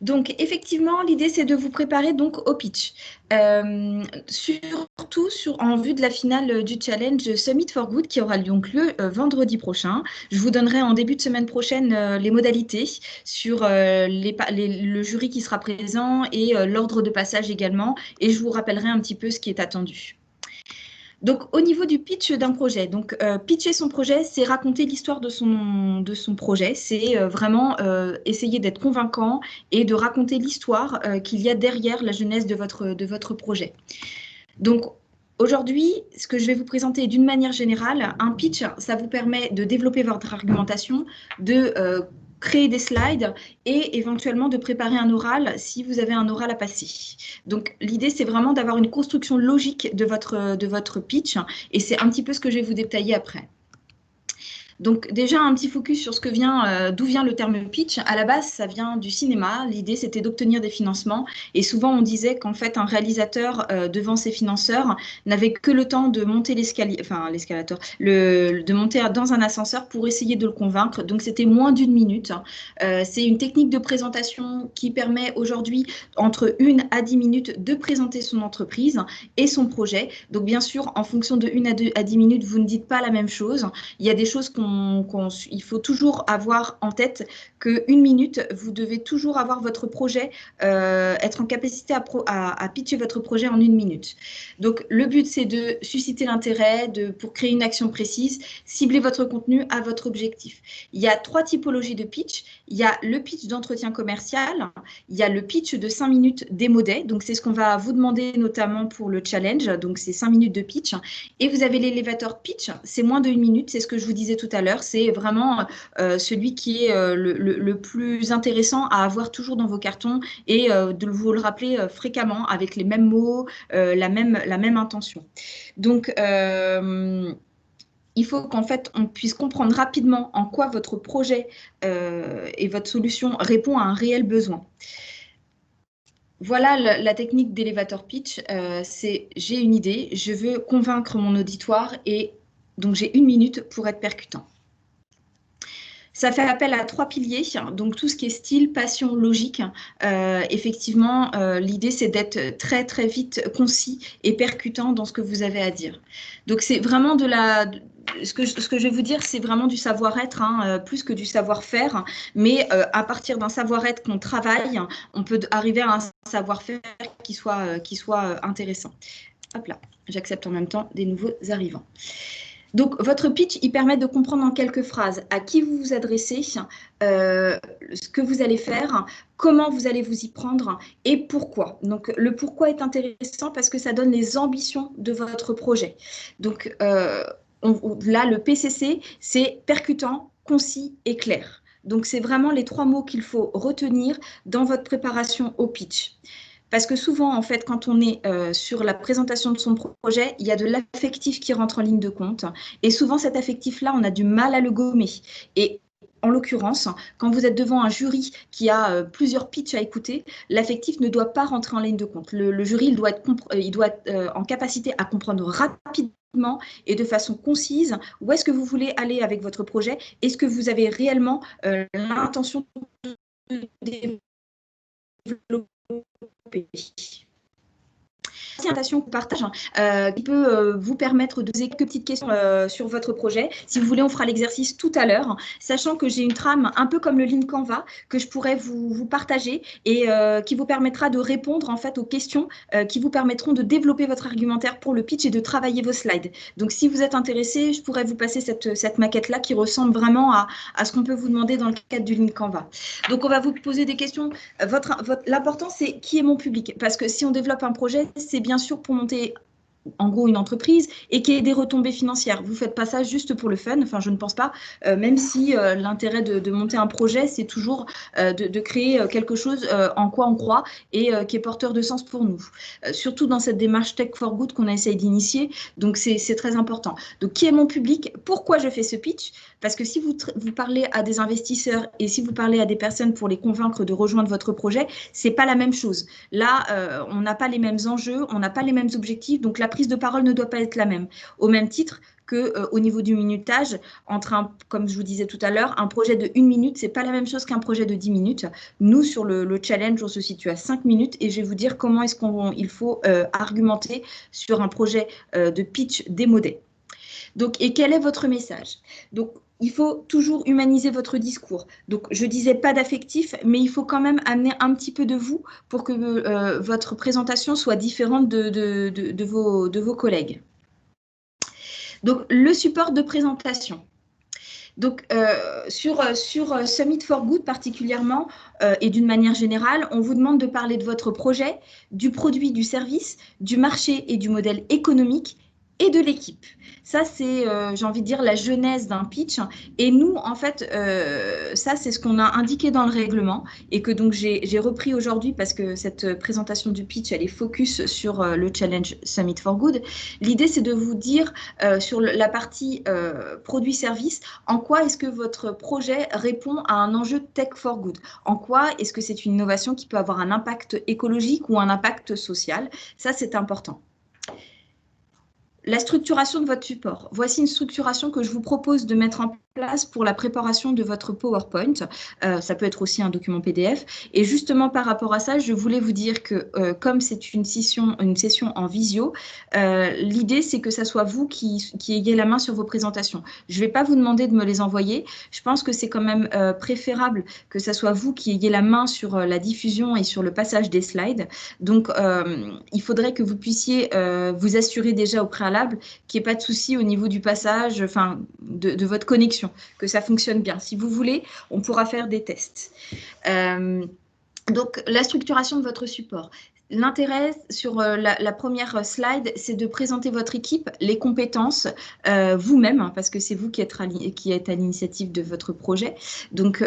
Donc, effectivement, l'idée, c'est de vous préparer donc au pitch. Surtout en vue de la finale du challenge Summit for Good qui aura donc lieu vendredi prochain. Je vous donnerai en début de semaine prochaine les modalités sur le jury qui sera présent et l'ordre de passage également. Et je vous rappellerai un petit peu ce qui est attendu. Donc, au niveau du pitch d'un projet, donc pitcher son projet, c'est raconter l'histoire de son projet, c'est vraiment essayer d'être convaincant et de raconter l'histoire qu'il y a derrière la genèse de votre projet. Donc, aujourd'hui, ce que je vais vous présenter d'une manière générale, un pitch, ça vous permet de développer votre argumentation, de créer des slides et éventuellement de préparer un oral si vous avez un oral à passer. Donc, l'idée, c'est vraiment d'avoir une construction logique de votre pitch et c'est un petit peu ce que je vais vous détailler après. Donc déjà un petit focus sur d'où vient le terme pitch. À la base, ça vient du cinéma. L'idée, c'était d'obtenir des financements. Et souvent, on disait qu'en fait, un réalisateur devant ses financeurs n'avait que le temps de monter de monter dans un ascenseur pour essayer de le convaincre. Donc, c'était moins d'1 minute. C'est une technique de présentation qui permet aujourd'hui, entre 1 à 10 minutes, de présenter son entreprise et son projet. Donc, bien sûr, en fonction de 1 à 10 minutes, vous ne dites pas la même chose. Il y a des choses il faut toujours avoir en tête que 1 minute, vous devez toujours avoir votre projet, être en capacité à pitcher votre projet en 1 minute. Donc, le but, c'est de susciter l'intérêt, pour créer une action précise, cibler votre contenu à votre objectif. Il y a 3 typologies de pitch. Il y a le pitch d'entretien commercial, il y a le pitch de 5 minutes démo day, donc c'est ce qu'on va vous demander notamment pour le challenge, donc c'est 5 minutes de pitch. Et vous avez l'élévateur pitch, c'est moins de 1 minute, c'est ce que je vous disais tout à l'heure, c'est vraiment celui qui est le plus intéressant à avoir toujours dans vos cartons et de vous le rappeler fréquemment avec les mêmes mots, la même intention. Donc, il faut qu'en fait, on puisse comprendre rapidement en quoi votre projet et votre solution répond à un réel besoin. Voilà la technique d'élévateur pitch, c'est j'ai une idée, je veux convaincre mon auditoire et donc j'ai 1 minute pour être percutant. Ça fait appel à 3 piliers, donc tout ce qui est style, passion, logique. Effectivement, l'idée, c'est d'être très, très vite concis et percutant dans ce que vous avez à dire. Donc, c'est vraiment ce que je vais vous dire, c'est vraiment du savoir-être, plus que du savoir-faire. Mais à partir d'un savoir-être qu'on travaille, on peut arriver à un savoir-faire qui soit intéressant. Hop là, j'accepte en même temps des nouveaux arrivants. Donc, votre pitch, il permet de comprendre en quelques phrases à qui vous vous adressez, ce que vous allez faire, comment vous allez vous y prendre et pourquoi. Donc, le pourquoi est intéressant parce que ça donne les ambitions de votre projet. Donc, là, le PCC, c'est percutant, concis et clair. Donc, c'est vraiment les 3 mots qu'il faut retenir dans votre préparation au pitch. Parce que souvent, en fait, quand on est sur la présentation de son projet, il y a de l'affectif qui rentre en ligne de compte. Et souvent, cet affectif-là, on a du mal à le gommer. Et en l'occurrence, quand vous êtes devant un jury qui a plusieurs pitchs à écouter, l'affectif ne doit pas rentrer en ligne de compte. Le jury, il doit être en capacité à comprendre rapidement et de façon concise où est-ce que vous voulez aller avec votre projet. Est-ce que vous avez réellement l'intention de développer présentation qu'on partage qui peut vous permettre de poser quelques petites questions sur votre projet. Si vous voulez, on fera l'exercice tout à l'heure, sachant que j'ai une trame un peu comme le Lean Canva que je pourrais vous partager et qui vous permettra de répondre en fait aux questions qui vous permettront de développer votre argumentaire pour le pitch et de travailler vos slides. Donc, si vous êtes intéressé, je pourrais vous passer cette maquette-là qui ressemble vraiment à ce qu'on peut vous demander dans le cadre du Lean Canva. Donc, on va vous poser des questions. L'important, c'est qui est mon public? Parce que si on développe un projet, c'est bien sûr pour monter en gros une entreprise et qu'il y ait des retombées financières. Vous ne faites pas ça juste pour le fun, enfin je ne pense pas, même si l'intérêt de monter un projet, c'est toujours de créer quelque chose en quoi on croit et qui est porteur de sens pour nous. Surtout dans cette démarche Tech for Good qu'on essaye d'initier, donc c'est très important. Donc qui est mon public? Pourquoi je fais ce pitch? Parce que si vous parlez à des investisseurs et si vous parlez à des personnes pour les convaincre de rejoindre votre projet, c'est pas la même chose. Là, on n'a pas les mêmes enjeux, on n'a pas les mêmes objectifs, donc la prise de parole ne doit pas être la même. Au même titre qu'au niveau du minutage, comme je vous disais tout à l'heure, un projet de 1 minute, ce n'est pas la même chose qu'un projet de 10 minutes. Nous, sur le challenge, on se situe à 5 minutes et je vais vous dire comment est-ce qu'il faut argumenter sur un projet de pitch démodé. Donc, et quel est votre message? Donc, il faut toujours humaniser votre discours. Donc, je disais pas d'affectif, mais il faut quand même amener un petit peu de vous pour que votre présentation soit différente de vos collègues. Donc, le support de présentation. Donc, sur Summit for Good particulièrement, et d'une manière générale, on vous demande de parler de votre projet, du produit, du service, du marché et du modèle économique et de l'équipe. Ça, c'est, j'ai envie de dire, la genèse d'un pitch. Et nous, en fait, ça, c'est ce qu'on a indiqué dans le règlement et que donc j'ai repris aujourd'hui parce que cette présentation du pitch, elle est focus sur le challenge Summit for Good. L'idée, c'est de vous dire sur la partie produit-service, en quoi est-ce que votre projet répond à un enjeu tech for good? En quoi est-ce que c'est une innovation qui peut avoir un impact écologique ou un impact social? Ça, c'est important. La structuration de votre support. Voici une structuration que je vous propose de mettre en place pour la préparation de votre PowerPoint. Ça peut être aussi un document PDF. Et justement, par rapport à ça, je voulais vous dire que comme c'est une session en visio, l'idée, c'est que ça soit vous qui ayez la main sur vos présentations. Je ne vais pas vous demander de me les envoyer. Je pense que c'est quand même préférable que ça soit vous qui ayez la main sur la diffusion et sur le passage des slides. Donc, il faudrait que vous puissiez vous assurer déjà au préalable qu'il n'y ait pas de souci au niveau du passage, enfin, de votre connexion, que ça fonctionne bien. Si vous voulez, on pourra faire des tests. Donc, la structuration de votre support. L'intérêt sur la première slide, c'est de présenter votre équipe, les compétences, vous-même, hein, parce que c'est vous qui êtes à l'initiative de votre projet. Donc,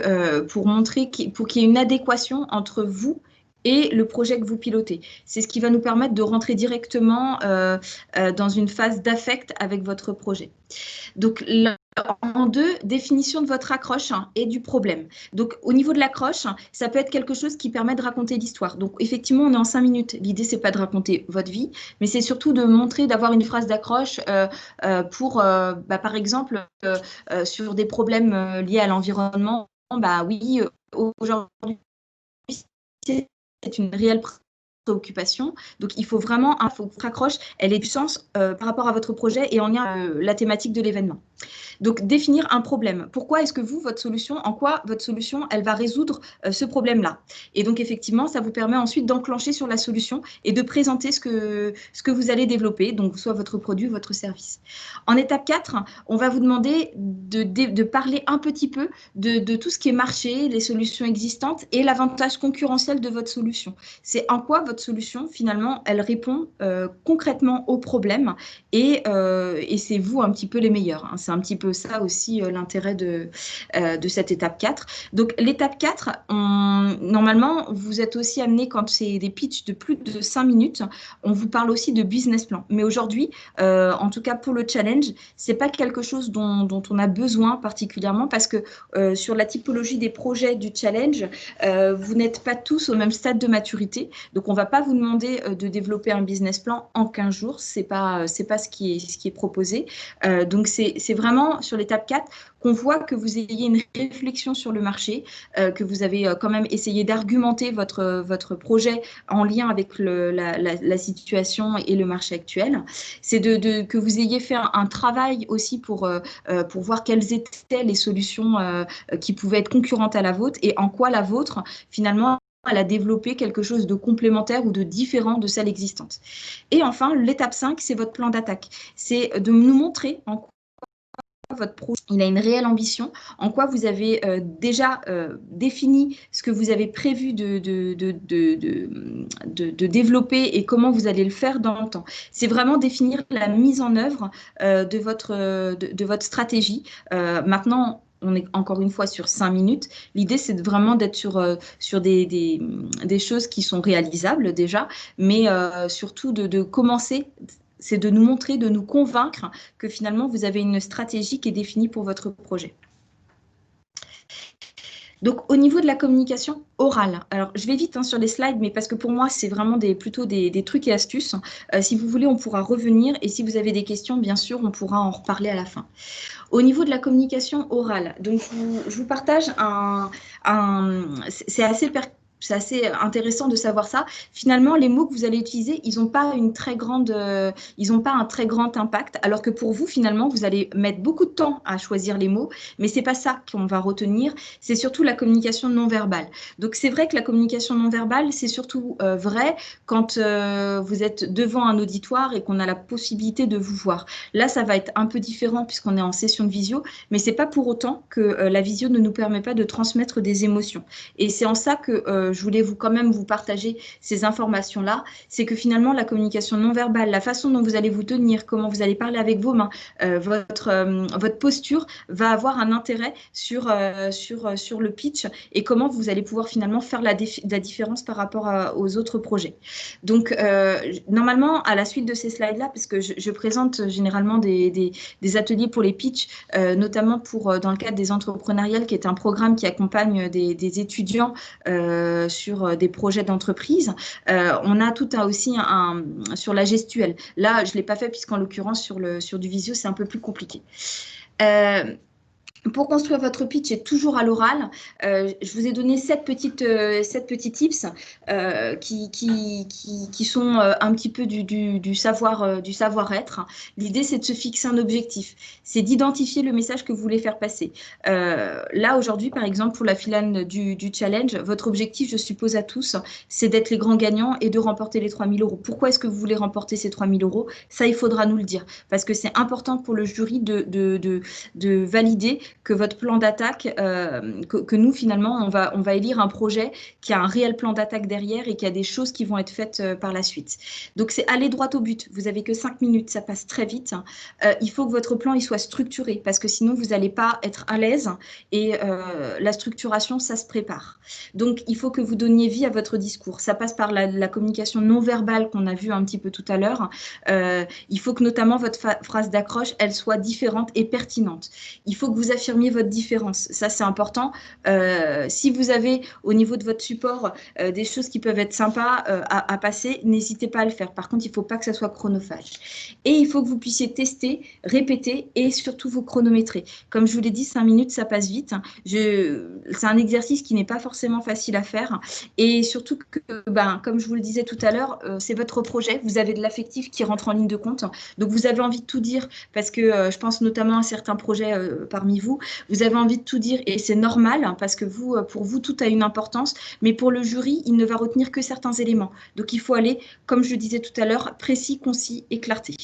pour montrer pour qu'il y ait une adéquation entre vous et le projet que vous pilotez. C'est ce qui va nous permettre de rentrer directement dans une phase d'affect avec votre projet. Donc, en 2, définition de votre accroche et du problème. Donc, au niveau de l'accroche, ça peut être quelque chose qui permet de raconter l'histoire. Donc, effectivement, on est en 5 minutes. L'idée, c'est pas de raconter votre vie, mais c'est surtout de montrer, d'avoir une phrase d'accroche pour, par exemple, sur des problèmes liés à l'environnement. Bah oui, aujourd'hui, c'est une réelle préoccupation. Donc, il faut vraiment, il faut que votre accroche, elle ait du sens par rapport à votre projet et en lien avec la thématique de l'événement. Donc, définir un problème. Pourquoi est-ce que votre solution, en quoi votre solution, elle va résoudre ce problème-là? Et donc, effectivement, ça vous permet ensuite d'enclencher sur la solution et de présenter ce que vous allez développer, donc soit votre produit ou votre service. En étape 4, on va vous demander de parler un petit peu de tout ce qui est marché, les solutions existantes et l'avantage concurrentiel de votre solution. C'est en quoi votre solution, finalement, elle répond concrètement aux problèmes et c'est vous un petit peu les meilleurs. Hein. C'est un petit peu ça aussi l'intérêt de cette étape 4. Donc, l'étape 4, normalement, vous êtes aussi amené, quand c'est des pitchs de plus de 5 minutes, on vous parle aussi de business plan. Mais aujourd'hui, en tout cas pour le challenge, c'est pas quelque chose dont on a besoin particulièrement parce que sur la typologie des projets du challenge, vous n'êtes pas tous au même stade de maturité. Donc, on va pas vous demander de développer un business plan en 15 jours. C'est pas ce qui est proposé. Donc, c'est vraiment sur l'étape 4 qu'on voit que vous ayez une réflexion sur le marché, que vous avez quand même essayé d'argumenter votre projet en lien avec la situation et le marché actuel. C'est que vous ayez fait un travail aussi pour voir quelles étaient les solutions qui pouvaient être concurrentes à la vôtre et en quoi la vôtre, finalement, elle a développé quelque chose de complémentaire ou de différent de celle existante. Et enfin, l'étape 5, c'est votre plan d'attaque. C'est de nous montrer en quoi votre projet il a une réelle ambition, en quoi vous avez déjà défini ce que vous avez prévu de développer et comment vous allez le faire dans le temps. C'est vraiment définir la mise en œuvre de votre stratégie. Maintenant, on est encore une fois sur 5 minutes. L'idée, c'est vraiment d'être sur des choses qui sont réalisables déjà, mais surtout de commencer. C'est de nous montrer, de nous convaincre que finalement, vous avez une stratégie qui est définie pour votre projet. Donc, au niveau de la communication orale, alors je vais vite sur les slides, mais parce que pour moi, c'est vraiment plutôt des trucs et astuces. Si vous voulez, on pourra revenir et si vous avez des questions, bien sûr, on pourra en reparler à la fin. Au niveau de la communication orale, donc je vous partage c'est assez intéressant de savoir ça. Finalement, les mots que vous allez utiliser, ils n'ont pas ils n'ont pas un très grand impact, alors que pour vous, finalement, vous allez mettre beaucoup de temps à choisir les mots, mais c'est pas ça qu'on va retenir. C'est surtout la communication non verbale. Donc, c'est vrai que la communication non verbale, c'est surtout vrai quand vous êtes devant un auditoire et qu'on a la possibilité de vous voir. Là, ça va être un peu différent puisqu'on est en session de visio, mais c'est pas pour autant que la visio ne nous permet pas de transmettre des émotions. Et c'est en ça que je voulais quand même vous partager ces informations-là. C'est que finalement, la communication non verbale, la façon dont vous allez vous tenir, comment vous allez parler avec vos mains, votre posture va avoir un intérêt sur le pitch et comment vous allez pouvoir finalement faire la différence par rapport aux autres projets. Donc, normalement, à la suite de ces slides-là, parce que je présente généralement des ateliers pour les pitchs, notamment dans le cadre des entrepreneuriales, qui est un programme qui accompagne des étudiants sur des projets d'entreprise. On a tout aussi sur la gestuelle. Là, je ne l'ai pas fait puisqu'en l'occurrence, sur du visio, c'est un peu plus compliqué. Pour construire votre pitch et toujours à l'oral, je vous ai donné 7 petits tips qui sont un petit peu du savoir-être. L'idée, c'est de se fixer un objectif. C'est d'identifier le message que vous voulez faire passer. Là, aujourd'hui, par exemple, pour la finale du challenge, votre objectif, je suppose à tous, c'est d'être les grands gagnants et de remporter les 3 000 €. Pourquoi est-ce que vous voulez remporter ces 3 000 €? Ça, il faudra nous le dire. Parce que c'est important pour le jury de valider que votre plan d'attaque, que nous, finalement, on va élire un projet qui a un réel plan d'attaque derrière et qui a des choses qui vont être faites par la suite. Donc, c'est aller droit au but. Vous n'avez que 5 minutes, ça passe très vite. Il faut que votre plan il soit structuré parce que sinon, vous n'allez pas être à l'aise et la structuration, ça se prépare. Donc, il faut que vous donniez vie à votre discours. Ça passe par la communication non verbale qu'on a vu un petit peu tout à l'heure. Il faut que notamment votre phrase d'accroche, elle soit différente et pertinente. Il faut que vous affirmiez votre différence. Ça, c'est important. Si vous avez au niveau de votre support des choses qui peuvent être sympas à passer, n'hésitez pas à le faire. Par contre, il ne faut pas que ça soit chronophage. Et il faut que vous puissiez tester, répéter et surtout vous chronométrer. Comme je vous l'ai dit, 5 minutes, ça passe vite. C'est un exercice qui n'est pas forcément facile à faire. Et surtout que, comme je vous le disais tout à l'heure, c'est votre projet. Vous avez de l'affectif qui rentre en ligne de compte. Donc, vous avez envie de tout dire parce que je pense notamment à certains projets parmi vous. Vous avez envie de tout dire et c'est normal parce que pour vous, tout a une importance. Mais pour le jury, il ne va retenir que certains éléments. Donc, il faut aller, comme je le disais tout à l'heure, précis, concis et clarté.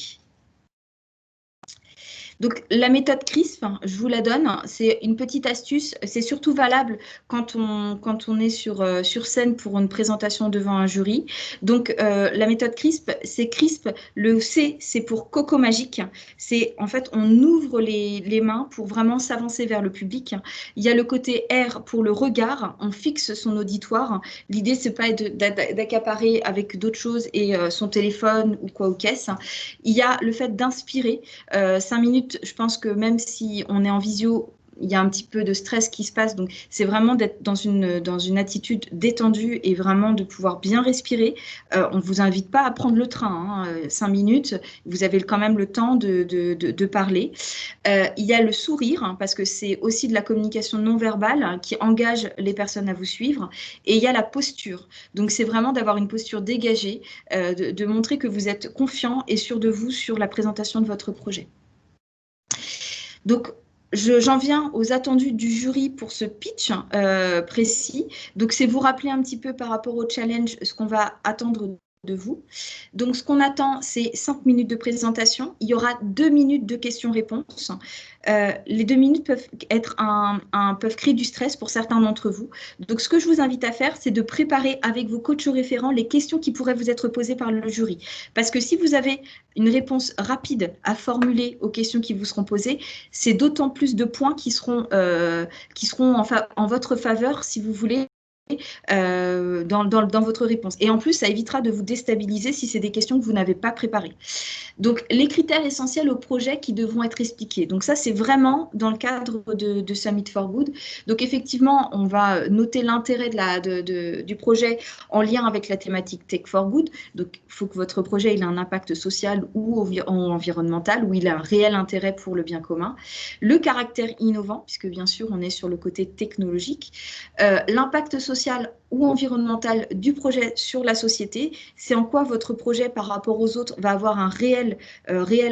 Donc, la méthode CRISP, je vous la donne, c'est une petite astuce. C'est surtout valable quand on est sur scène pour une présentation devant un jury. Donc, la méthode CRISP, c'est CRISP. Le C, c'est pour Coco Magique. C'est, en fait, on ouvre les mains pour vraiment s'avancer vers le public. Il y a le côté R pour le regard. On fixe son auditoire. L'idée, c'est pas d'accaparer avec d'autres choses et son téléphone ou quoi aux caisses. Il y a le fait d'inspirer. 5 minutes, je pense que même si on est en visio, il y a un petit peu de stress qui se passe. Donc, c'est vraiment d'être dans une attitude détendue et vraiment de pouvoir bien respirer. On ne vous invite pas à prendre le train. 5 minutes, vous avez quand même le temps de parler. Il y a le sourire, parce que c'est aussi de la communication non verbale qui engage les personnes à vous suivre. Et il y a la posture. Donc, c'est vraiment d'avoir une posture dégagée, de montrer que vous êtes confiant et sûr de vous sur la présentation de votre projet. Donc, j'en viens aux attendus du jury pour ce pitch précis. Donc, c'est vous rappeler un petit peu par rapport au challenge ce qu'on va attendre de vous. Donc, ce qu'on attend, c'est 5 minutes de présentation. Il y aura 2 minutes de questions-réponses. Les 2 minutes peuvent créer du stress pour certains d'entre vous. Donc, ce que je vous invite à faire, c'est de préparer avec vos coachs référents les questions qui pourraient vous être posées par le jury. Parce que si vous avez une réponse rapide à formuler aux questions qui vous seront posées, c'est d'autant plus de points qui seront en votre faveur, si vous voulez, dans votre réponse. Et en plus, ça évitera de vous déstabiliser si c'est des questions que vous n'avez pas préparées. Donc, les critères essentiels au projet qui devront être expliqués. Donc, ça, c'est vraiment dans le cadre de Summit for Good. Donc, effectivement, on va noter l'intérêt du projet en lien avec la thématique Tech for Good. Donc, il faut que votre projet ait un impact social ou environnemental, où il a un réel intérêt pour le bien commun. Le caractère innovant, puisque bien sûr, on est sur le côté technologique. L'impact social ou environnemental du projet sur la société, c'est en quoi votre projet par rapport aux autres va avoir un réel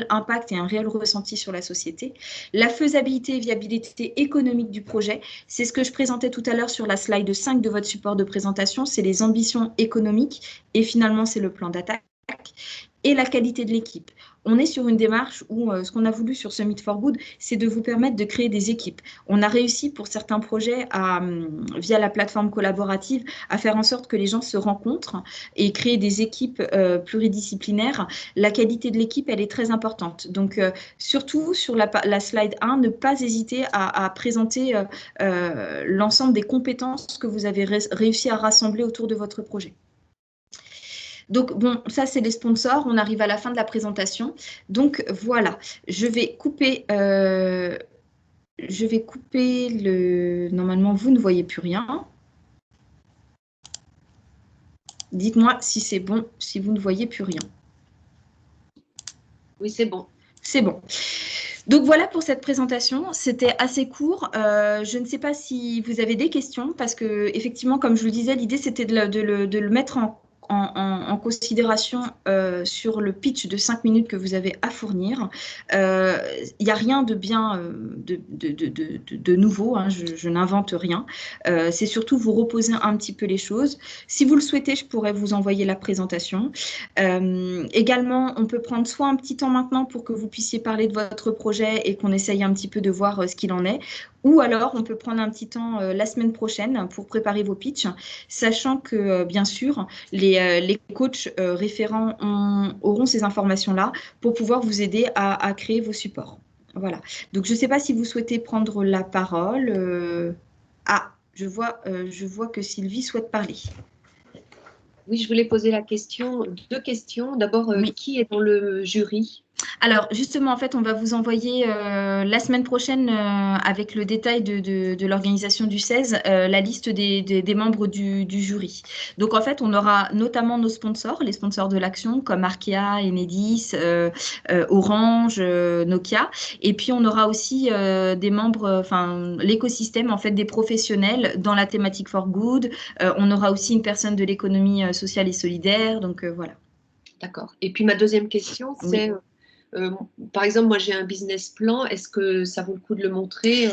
impact et un réel ressenti sur la société. La faisabilité et viabilité économique du projet, c'est ce que je présentais tout à l'heure sur la slide 5 de votre support de présentation, c'est les ambitions économiques et finalement c'est le plan d'attaque. Et la qualité de l'équipe. On est sur une démarche où ce qu'on a voulu sur Summit for Good, c'est de vous permettre de créer des équipes. On a réussi pour certains projets, via la plateforme collaborative, à faire en sorte que les gens se rencontrent et créer des équipes pluridisciplinaires. La qualité de l'équipe, elle est très importante. Donc, surtout sur la slide 1, ne pas hésiter à présenter l'ensemble des compétences que vous avez réussi à rassembler autour de votre projet. Donc, bon, ça, c'est les sponsors. On arrive à la fin de la présentation. Donc, voilà. Je vais couper le... Normalement, vous ne voyez plus rien. Dites-moi si c'est bon, si vous ne voyez plus rien. Oui, c'est bon. C'est bon. Donc, voilà pour cette présentation. C'était assez court. Je ne sais pas si vous avez des questions parce que, effectivement, comme je vous le disais, l'idée, c'était de le mettre en considération sur le pitch de 5 minutes que vous avez à fournir. Il n'y a rien de bien de nouveau, hein, je n'invente rien. C'est surtout vous reposer un petit peu les choses. Si vous le souhaitez, je pourrais vous envoyer la présentation. Également, on peut prendre soit un petit temps maintenant pour que vous puissiez parler de votre projet et qu'on essaye un petit peu de voir ce qu'il en est. Ou alors, on peut prendre un petit temps la semaine prochaine pour préparer vos pitchs, sachant que, bien sûr, les coachs référents auront ces informations-là pour pouvoir vous aider à créer vos supports. Voilà. Donc, je ne sais pas si vous souhaitez prendre la parole. Je vois que Sylvie souhaite parler. Oui, je voulais poser deux questions. D'abord, oui. Qui est dans le jury ? Alors, justement, en fait, on va vous envoyer la semaine prochaine, avec le détail de l'organisation du 16, la liste des membres du jury. Donc, en fait, on aura notamment nos sponsors, les sponsors de l'action, comme Arkea, Enedis, Orange, Nokia. Et puis, on aura aussi des membres, l'écosystème, en fait, des professionnels dans la thématique for good. On aura aussi une personne de l'économie sociale et solidaire. Donc, voilà. D'accord. Et puis, ma deuxième question, c'est... Oui. Par exemple, moi j'ai un business plan, est-ce que ça vaut le coup de le montrer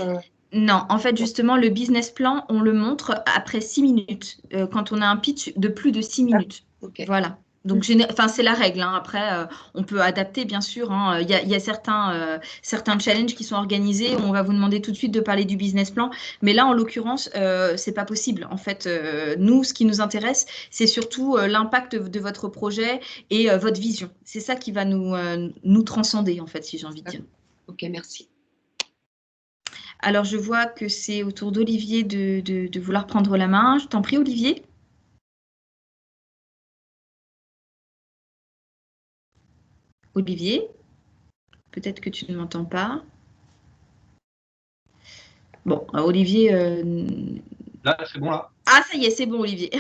Non, en fait, justement, le business plan, on le montre après 6 minutes, quand on a un pitch de plus de 6 minutes. Okay. Voilà. Donc, c'est la règle. Hein. Après, on peut adapter, bien sûr. Hein. Il y a certains challenges qui sont organisés où on va vous demander tout de suite de parler du business plan. Mais là, en l'occurrence, c'est pas possible. En fait, nous, ce qui nous intéresse, c'est surtout l'impact de votre projet et votre vision. C'est ça qui va nous transcender, en fait, si j'ai envie de dire. Ok, merci. Alors, je vois que c'est au tour d'Olivier de vouloir prendre la main. Je t'en prie, Olivier. Olivier, peut-être que tu ne m'entends pas. Bon, Olivier... Là, c'est bon, là. Ah, ça y est, c'est bon, Olivier.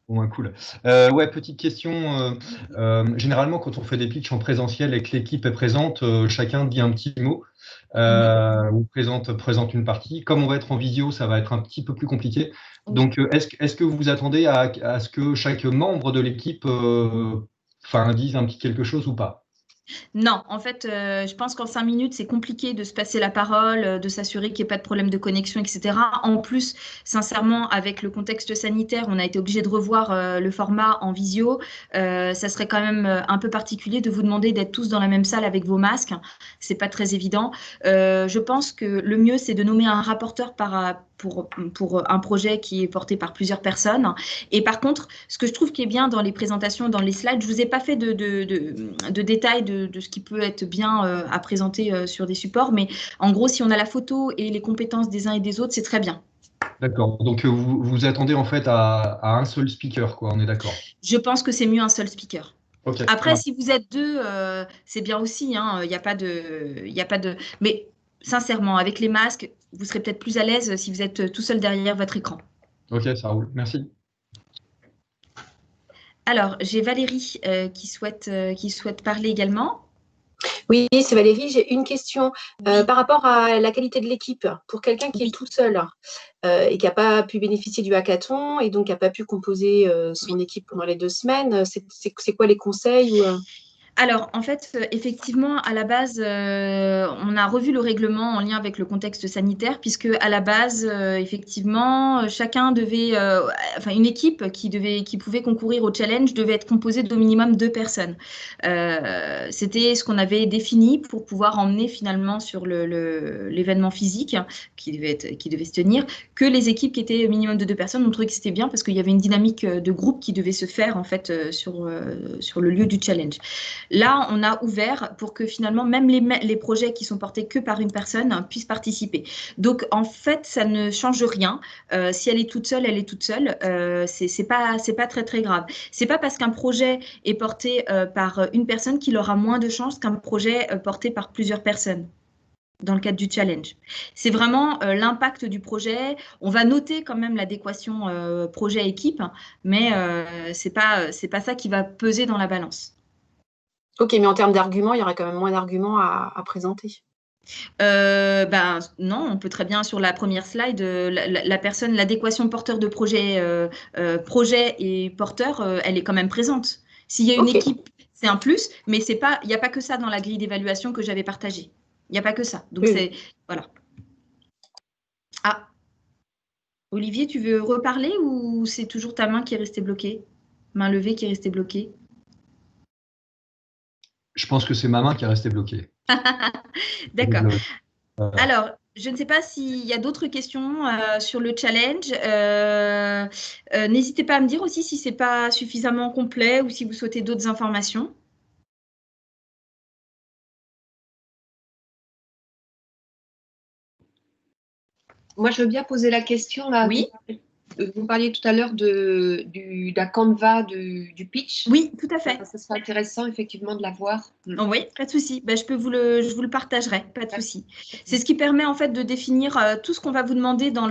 Bon, cool. Ouais, petite question. Généralement, quand on fait des pitchs en présentiel et que l'équipe est présente, chacun dit un petit mot ou présente une partie. Comme on va être en visio, ça va être un petit peu plus compliqué. Donc, est-ce que vous vous attendez à ce que chaque membre de l'équipe dise un petit quelque chose ou pas? Non, en fait, je pense qu'en 5 minutes, c'est compliqué de se passer la parole, de s'assurer qu'il n'y ait pas de problème de connexion, etc. En plus, sincèrement, avec le contexte sanitaire, on a été obligé de revoir le format en visio. Ça serait quand même un peu particulier de vous demander d'être tous dans la même salle avec vos masques. C'est pas très évident. Je pense que le mieux, c'est de nommer un rapporteur pour un projet qui est porté par plusieurs personnes. Et par contre, ce que je trouve qui est bien dans les présentations, dans les slides, je ne vous ai pas fait de détails de ce qui peut être bien à présenter sur des supports, mais en gros, si on a la photo et les compétences des uns et des autres, c'est très bien. D'accord. Donc, vous vous attendez en fait à un seul speaker, quoi. On est d'accord. Je pense que c'est mieux un seul speaker. Ok. Après, Ouais. si vous êtes deux, c'est bien aussi, hein, il n'y a pas de, il y a pas de. Mais sincèrement, avec les masques, vous serez peut-être plus à l'aise si vous êtes tout seul derrière votre écran. Ok, ça roule. Merci. Alors, j'ai Valérie qui souhaite parler également. Oui, c'est Valérie. J'ai une question Oui. par rapport à la qualité de l'équipe. Pour quelqu'un qui Oui. est tout seul et qui n'a pas pu bénéficier du hackathon et donc qui n'a pas pu composer son équipe pendant les 2 semaines, c'est quoi les conseils Alors, en fait, effectivement, à la base, on a revu le règlement en lien avec le contexte sanitaire, puisque à la base, effectivement, chacun devait, enfin, une équipe qui pouvait concourir au challenge devait être composée d'au minimum 2 personnes. C'était ce qu'on avait défini pour pouvoir emmener finalement sur l'événement physique qui devait se tenir, que les équipes qui étaient au minimum de 2 personnes. On trouvait que c'était bien parce qu'il y avait une dynamique de groupe qui devait se faire en fait sur le lieu du challenge. Là, on a ouvert pour que finalement, même les projets qui sont portés que par une personne puissent participer. Donc, en fait, ça ne change rien. Si elle est toute seule, elle est toute seule. C'est pas très, très grave. C'est pas parce qu'un projet est porté par une personne qu'il aura moins de chances qu'un projet porté par plusieurs personnes dans le cadre du challenge. C'est vraiment l'impact du projet. On va noter quand même l'adéquation projet-équipe, mais c'est pas ça qui va peser dans la balance. Ok, mais en termes d'arguments, il y aurait quand même moins d'arguments à présenter. Non, on peut très bien sur la première slide, la personne, l'adéquation porteur de projet, projet et porteur, elle est quand même présente. S'il y a une équipe, c'est un plus, mais il n'y a pas que ça dans la grille d'évaluation que j'avais partagée. Il n'y a pas que ça. Donc Oui. voilà. Ah, Olivier, tu veux reparler ou c'est toujours ta main qui est restée bloquée? Main levée qui est restée bloquée? Je pense que c'est ma main qui est restée bloquée. D'accord. Alors, je ne sais pas s'il y a d'autres questions sur le challenge. N'hésitez pas à me dire aussi si ce n'est pas suffisamment complet ou si vous souhaitez d'autres informations. Moi, je veux bien poser la question là. Oui. Vous parliez tout à l'heure d'un Canva du pitch. Oui, tout à fait. Ça serait intéressant effectivement de la voir. Oui, pas de souci. Je vous le partagerai, pas de souci. C'est ce qui permet en fait de définir tout ce qu'on va vous demander dans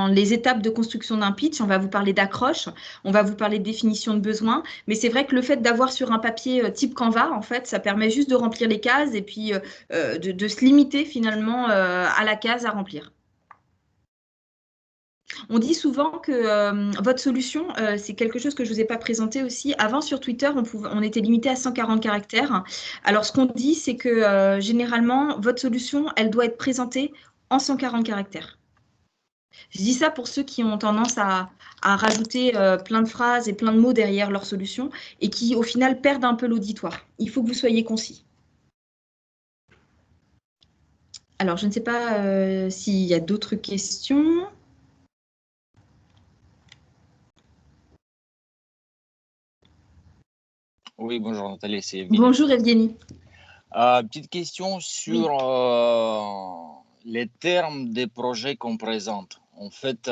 les étapes de construction d'un pitch. On va vous parler d'accroche, on va vous parler de définition de besoin, mais c'est vrai que le fait d'avoir sur un papier type Canva, en fait, ça permet juste de remplir les cases et puis de se limiter finalement à la case à remplir. On dit souvent que votre solution, c'est quelque chose que je ne vous ai pas présenté aussi. Avant, sur Twitter, on était limité à 140 caractères. Alors, ce qu'on dit, c'est que généralement, votre solution, elle doit être présentée en 140 caractères. Je dis ça pour ceux qui ont tendance à rajouter plein de phrases et plein de mots derrière leur solution et qui, au final, perdent un peu l'auditoire. Il faut que vous soyez concis. Alors, je ne sais pas s'il y a d'autres questions. Oui, bonjour Nathalie, c'est Evgeny. Bonjour Evgeny. Petite question sur les termes des projets qu'on présente. En fait,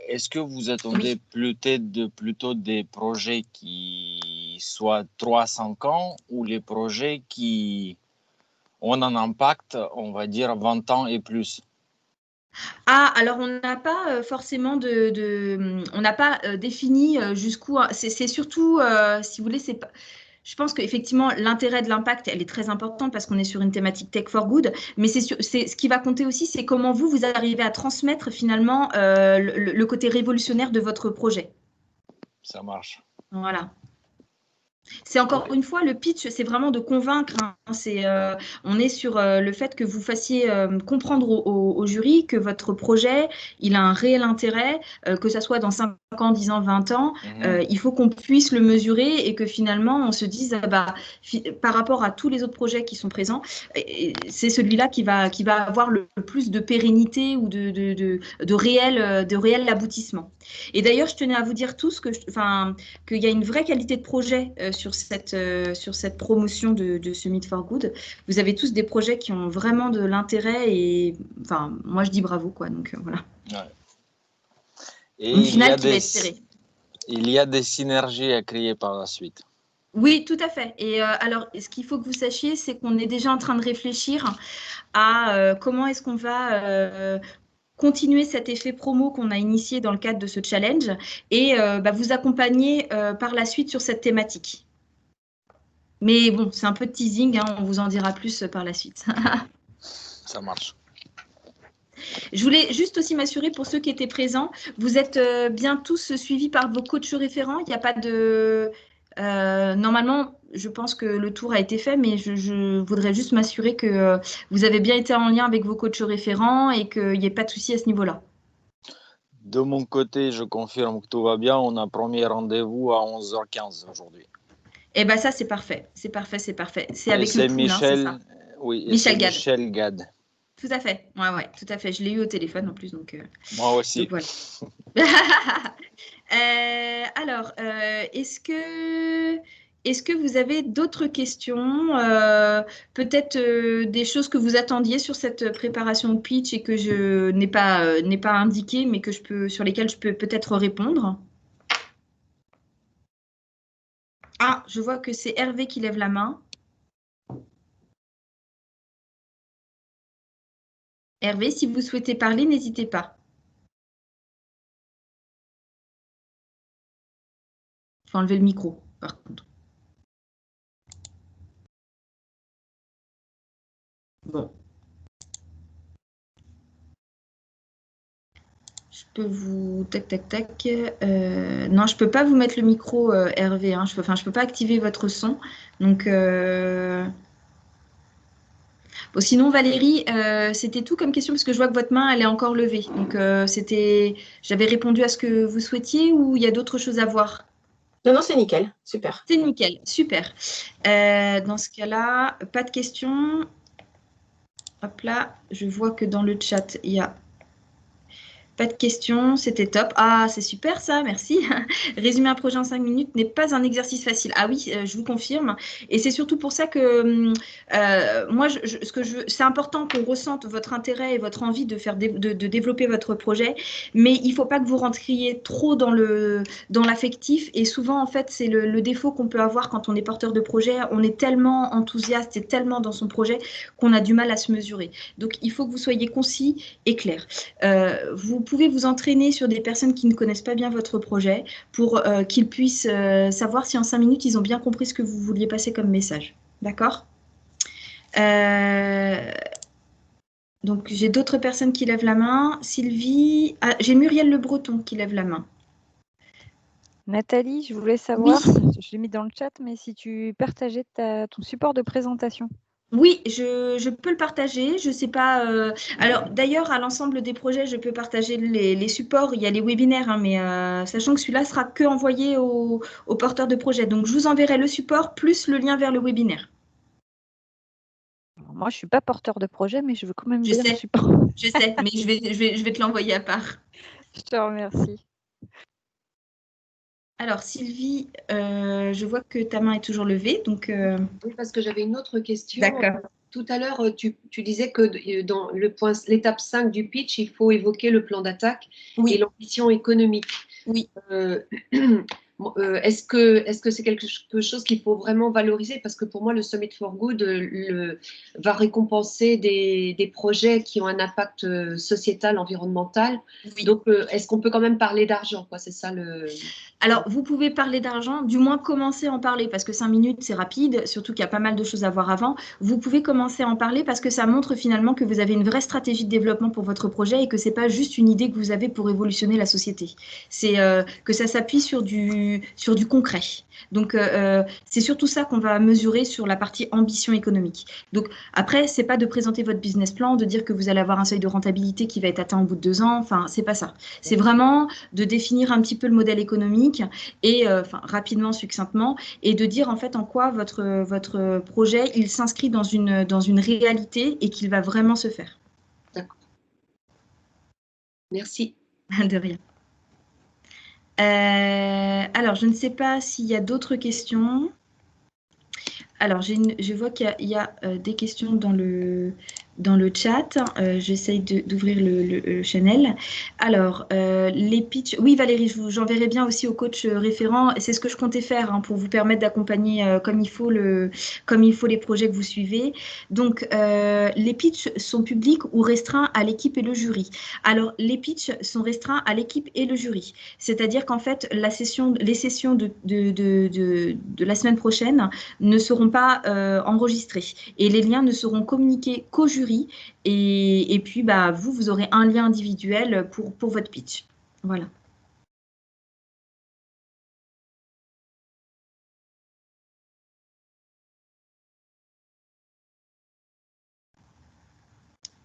est-ce que vous attendez plutôt des projets qui soient 3-5 ans ou les projets qui ont un impact, on va dire, 20 ans et plus? Ah, alors on n'a pas forcément on n'a pas défini jusqu'où. C'est surtout, si vous voulez, c'est pas. Je pense qu'effectivement, l'intérêt de l'impact, elle est très importante parce qu'on est sur une thématique Tech for Good. Mais ce qui va compter aussi, c'est comment vous arrivez à transmettre finalement le côté révolutionnaire de votre projet. Ça marche. Voilà. C'est encore une fois, le pitch, c'est vraiment de convaincre. Hein. On est sur le fait que vous fassiez comprendre au jury que votre projet, il a un réel intérêt, que ça soit dans 5 ans, 10 ans, 20 ans. Il faut qu'on puisse le mesurer et que finalement, on se dise, par rapport à tous les autres projets qui sont présents, c'est celui-là qui va avoir le plus de pérennité ou de réel aboutissement. Et d'ailleurs, je tenais à vous dire tous qu'il y a une vraie qualité de projet sur cette promotion de ce Meet for Good. Vous avez tous des projets qui ont vraiment de l'intérêt et enfin, moi je dis bravo quoi. Donc voilà. Ouais. Et Une finale qui va être serrée. Il y a des synergies à créer par la suite. Oui, tout à fait. Et alors, ce qu'il faut que vous sachiez, c'est qu'on est déjà en train de réfléchir à comment est-ce qu'on va continuer cet effet promo qu'on a initié dans le cadre de ce challenge et vous accompagner par la suite sur cette thématique. Mais bon, c'est un peu de teasing, hein, on vous en dira plus par la suite. Ça marche. Je voulais juste aussi m'assurer pour ceux qui étaient présents, vous êtes bien tous suivis par vos coachs référents. Il n'y a pas de… normalement, je pense que le tour a été fait, mais je voudrais juste m'assurer que vous avez bien été en lien avec vos coachs référents et qu'il n'y ait pas de souci à ce niveau-là. De mon côté, je confirme que tout va bien. On a premier rendez-vous à 11h15 aujourd'hui. Eh bien, ça, c'est parfait. C'est parfait, c'est parfait. C'est avec le pool, Michel, hein, c'est ça. oui, Michel Gad. Michel Gad. Tout à fait. Ouais, tout à fait. Je l'ai eu au téléphone en plus. Donc, moi aussi. Donc, voilà. Alors, est-ce que vous avez d'autres questions, peut-être des choses que vous attendiez sur cette préparation de pitch et que je n'ai pas indiqué, mais sur lesquelles je peux peut-être répondre? Ah, je vois que c'est Hervé qui lève la main. Hervé, si vous souhaitez parler, n'hésitez pas. Il faut enlever le micro, par contre. Bon. Je peux vous… Tac. Non, je ne peux pas vous mettre le micro, Hervé. Hein. Je ne peux pas activer votre son. Donc… Bon, sinon, Valérie, c'était tout comme question parce que je vois que votre main, elle est encore levée. Donc, j'avais répondu à ce que vous souhaitiez ou il y a d'autres choses à voir? Non, c'est nickel. Super. C'est nickel, super. Dans ce cas-là, pas de questions. Hop là, je vois que dans le chat, il y a pas de questions, c'était top. Ah, c'est super ça, merci. Résumer un projet en 5 minutes n'est pas un exercice facile. Ah oui, je vous confirme. Et c'est surtout pour ça que moi, c'est important qu'on ressente votre intérêt et votre envie de développer votre projet, mais il ne faut pas que vous rentriez trop dans l'affectif. Et souvent, en fait, c'est le défaut qu'on peut avoir quand on est porteur de projet. On est tellement enthousiaste et tellement dans son projet qu'on a du mal à se mesurer. Donc, il faut que vous soyez concis et clair. Vous pouvez vous entraîner sur des personnes qui ne connaissent pas bien votre projet pour qu'ils puissent savoir si en 5 minutes, ils ont bien compris ce que vous vouliez passer comme message. D'accord ? Donc, j'ai d'autres personnes qui lèvent la main. Sylvie, j'ai Muriel Le Breton qui lève la main. Nathalie, je voulais savoir, oui. Je l'ai mis dans le chat, mais si tu partageais ton support de présentation. Oui, je peux le partager. Je ne sais pas. Alors, d'ailleurs, à l'ensemble des projets, je peux partager les supports. Il y a les webinaires, hein, mais sachant que celui-là sera que envoyé aux porteurs de projet. Donc, je vous enverrai le support plus le lien vers le webinaire. Alors, moi, je ne suis pas porteur de projet, mais je veux quand même bien le support. Je sais, mais je vais te l'envoyer à part. Je te remercie. Alors, Sylvie, je vois que ta main est toujours levée. Donc, Oui, parce que j'avais une autre question. D'accord. Tout à l'heure, tu disais que dans l'étape 5 du pitch, il faut évoquer le plan d'attaque et l'ambition économique. Oui. Est-ce que c'est quelque chose qu'il faut vraiment valoriser? Parce que pour moi, le Summit for Good va récompenser des projets qui ont un impact sociétal, environnemental. Oui. Donc, est-ce qu'on peut quand même parler d'argent, quoi? C'est ça le… Alors, vous pouvez parler d'argent, du moins commencer à en parler, parce que 5 minutes, c'est rapide, surtout qu'il y a pas mal de choses à voir avant. Vous pouvez commencer à en parler parce que ça montre finalement que vous avez une vraie stratégie de développement pour votre projet et que ce n'est pas juste une idée que vous avez pour révolutionner la société. C'est que ça s'appuie sur du concret. Donc, c'est surtout ça qu'on va mesurer sur la partie ambition économique. Donc, après, ce n'est pas de présenter votre business plan, de dire que vous allez avoir un seuil de rentabilité qui va être atteint au bout de 2 ans. Enfin, ce n'est pas ça. C'est vraiment de définir un petit peu le modèle économique et rapidement, succinctement, et de dire en fait en quoi votre projet, il s'inscrit dans une réalité et qu'il va vraiment se faire. D'accord. Merci. De rien. Alors, je ne sais pas s'il y a d'autres questions. Alors, je vois qu'il y a des questions dans le chat. J'essaye d'ouvrir le channel. Alors, les pitchs. Oui, Valérie, j'enverrai bien aussi au coach référent. C'est ce que je comptais faire pour vous permettre d'accompagner comme il faut les projets que vous suivez. Donc, les pitchs sont publics ou restreints à l'équipe et le jury. Alors, les pitchs sont restreints à l'équipe et le jury. C'est-à-dire qu'en fait, les sessions de la semaine prochaine ne seront pas enregistrés et les liens ne seront communiqués qu'au jury et puis vous aurez un lien individuel pour votre pitch. Voilà.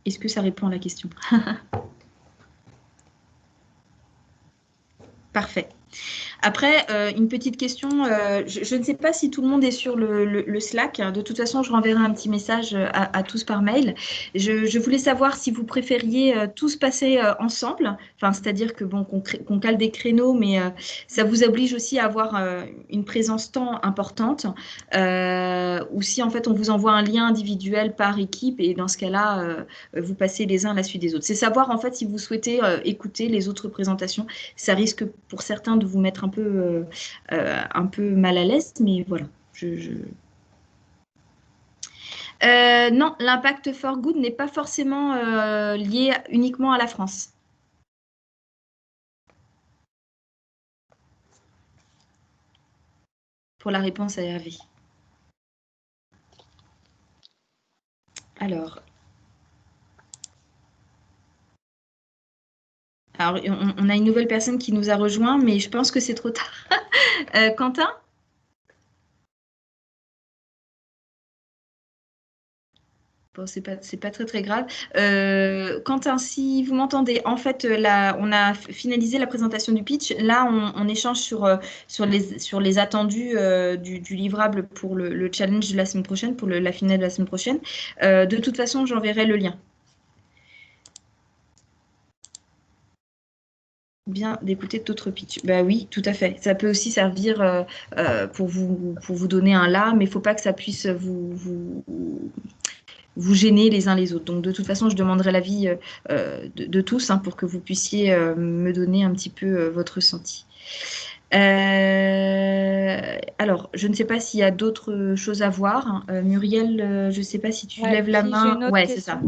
Est-ce que ça répond à la question? Parfait. Après, une petite question, je ne sais pas si tout le monde est sur le Slack. De toute façon, je renverrai un petit message à tous par mail. Je voulais savoir si vous préfériez tous passer ensemble, enfin, c'est-à-dire que bon, qu'on cale des créneaux, mais ça vous oblige aussi à avoir une présence temps importante, ou si en fait on vous envoie un lien individuel par équipe et dans ce cas-là, vous passez les uns à la suite des autres. C'est savoir en fait si vous souhaitez écouter les autres présentations. Ça risque pour certains de vous mettre un peu mal à l'aise, mais voilà. Non, l'impact for good n'est pas forcément lié uniquement à la France. Pour la réponse à Hervé. Alors, on a une nouvelle personne qui nous a rejoint, mais je pense que c'est trop tard. Quentin ? Bon, c'est pas très grave. Quentin, si vous m'entendez, en fait, là, on a finalisé la présentation du pitch. Là, on échange sur les attendus du livrable pour le challenge de la semaine prochaine, pour la finale de la semaine prochaine. De toute façon, j'enverrai le lien. Bien d'écouter d'autres pitchs. Bah oui, tout à fait. Ça peut aussi servir pour vous donner un là, mais il ne faut pas que ça puisse vous gêner les uns les autres. Donc, de toute façon, je demanderai l'avis de tous pour que vous puissiez me donner un petit peu votre ressenti. Alors, je ne sais pas s'il y a d'autres choses à voir. Muriel, je ne sais pas si tu lèves la main. Ouais, c'est ça.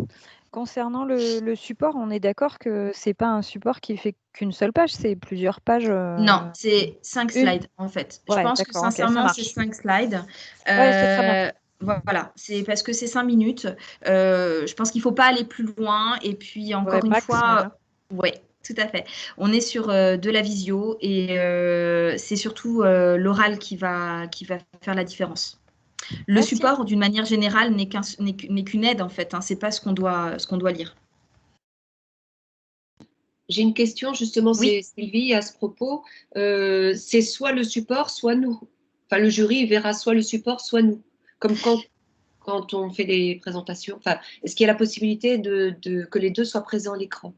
Concernant le support, on est d'accord que ce n'est pas un support qui fait qu'une seule page, c'est plusieurs pages. Non, c'est 5 slides en fait. Ouais, je pense que sincèrement, c'est 5 slides. Ouais, c'est très bien. Voilà, c'est parce que c'est 5 minutes. Je pense qu'il ne faut pas aller plus loin. Et puis, encore une fois, oui, tout à fait. On est sur de la visio et c'est surtout l'oral qui va faire la différence. Le support, d'une manière générale, n'est qu'une aide, en fait. Ce n'est pas ce qu'on doit lire. J'ai une question, justement, c'est Sylvie, à ce propos. C'est soit le support, soit nous. Enfin, le jury verra soit le support, soit nous. Comme quand on fait des présentations. Enfin, est-ce qu'il y a la possibilité que les deux soient présents à l'écran ?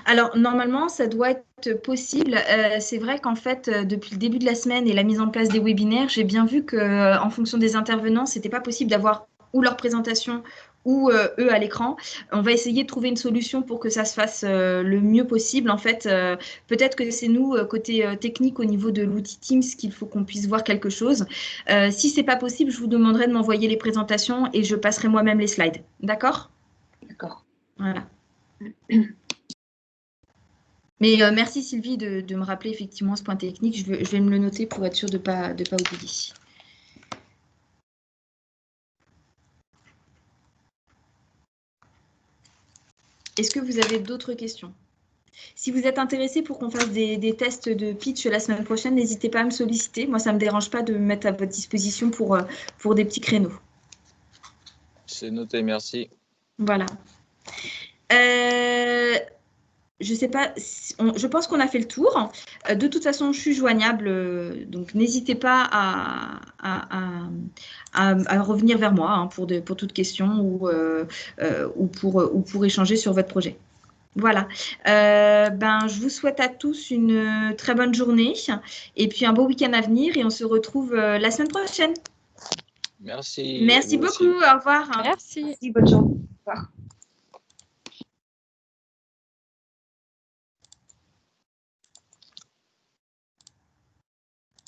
Alors, normalement, ça doit être possible. C'est vrai qu'en fait, depuis le début de la semaine et la mise en place des webinaires, j'ai bien vu qu'en fonction des intervenants, ce n'était pas possible d'avoir ou leur présentation ou eux à l'écran. On va essayer de trouver une solution pour que ça se fasse le mieux possible. En fait, peut-être que c'est nous, côté technique, au niveau de l'outil Teams, qu'il faut qu'on puisse voir quelque chose. Si ce n'est pas possible, je vous demanderai de m'envoyer les présentations et je passerai moi-même les slides. D'accord ? D'accord. Voilà. Mais merci Sylvie de me rappeler effectivement ce point technique. Je vais me le noter pour être sûre de pas oublier. Est-ce que vous avez d'autres questions? Si vous êtes intéressé pour qu'on fasse des tests de pitch la semaine prochaine, n'hésitez pas à me solliciter. Moi, ça ne me dérange pas de me mettre à votre disposition pour des petits créneaux. C'est noté, merci. Voilà. Je sais pas, je pense qu'on a fait le tour. De toute façon, je suis joignable, donc n'hésitez pas à revenir vers moi pour toute question ou pour échanger sur votre projet. Voilà. Je vous souhaite à tous une très bonne journée et puis un beau week-end à venir et on se retrouve la semaine prochaine. Merci. Merci Vous aussi. beaucoup. Au revoir. Merci. Merci, bonne journée. Au revoir.